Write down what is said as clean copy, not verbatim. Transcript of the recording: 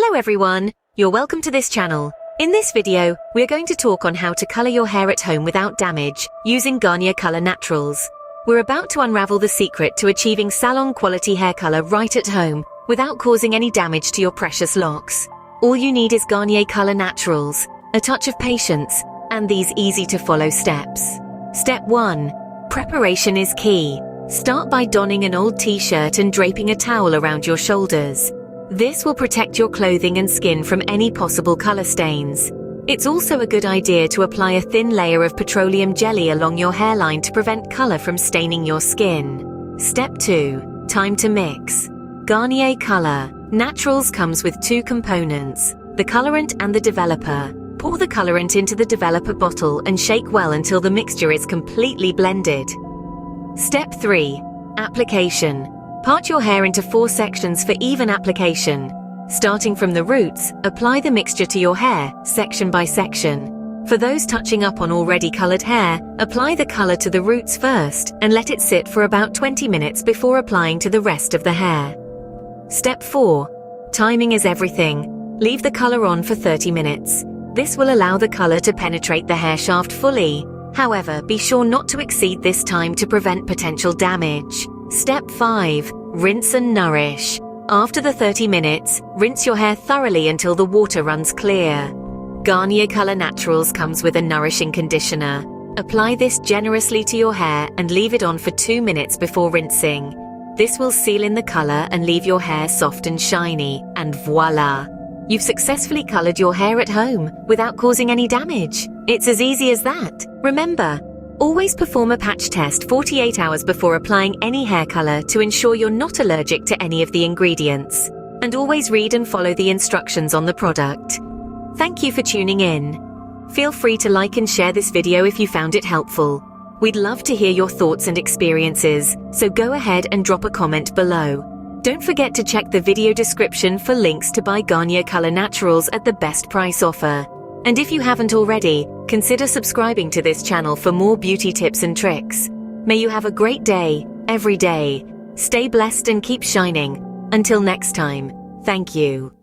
Hello everyone, you're welcome to this channel. In this video, we're going to talk on how to color your hair at home without damage, using Garnier Color Naturals. We're about to unravel the secret to achieving salon quality hair color right at home, without causing any damage to your precious locks. All you need is Garnier Color Naturals, a touch of patience, and these easy to follow steps. Step 1. Preparation is key. Start by donning an old t-shirt and draping a towel around your shoulders. This will protect your clothing and skin from any possible color stains. It's also a good idea to apply a thin layer of petroleum jelly along your hairline to prevent color from staining your skin. Step 2. Time to mix. Garnier Color Naturals comes with two components, the colorant and the developer. Pour the colorant into the developer bottle and shake well until the mixture is completely blended. Step 3. Application. Part your hair into 4 sections for even application. Starting from the roots, apply the mixture to your hair, section by section. For those touching up on already colored hair, apply the color to the roots first and let it sit for about 20 minutes before applying to the rest of the hair. Step 4. Timing is everything. Leave the color on for 30 minutes. This will allow the color to penetrate the hair shaft fully. However, be sure not to exceed this time to prevent potential damage. Step 5. Rinse and nourish. After the 30 minutes, rinse your hair thoroughly until the water runs clear. Garnier Color Naturals comes with a nourishing conditioner. Apply this generously to your hair and leave it on for 2 minutes before rinsing. This will seal in the color and leave your hair soft and shiny, and voila! You've successfully colored your hair at home without causing any damage. It's as easy as that. Remember, always perform a patch test 48 hours before applying any hair color to ensure you're not allergic to any of the ingredients. And always read and follow the instructions on the product. Thank you for tuning in. Feel free to like and share this video if you found it helpful. We'd love to hear your thoughts and experiences, so go ahead and drop a comment below. Don't forget to check the video description for links to buy Garnier Color Naturals at the best price offer. And if you haven't already, consider subscribing to this channel for more beauty tips and tricks. May you have a great day, every day. Stay blessed and keep shining. Until next time, thank you.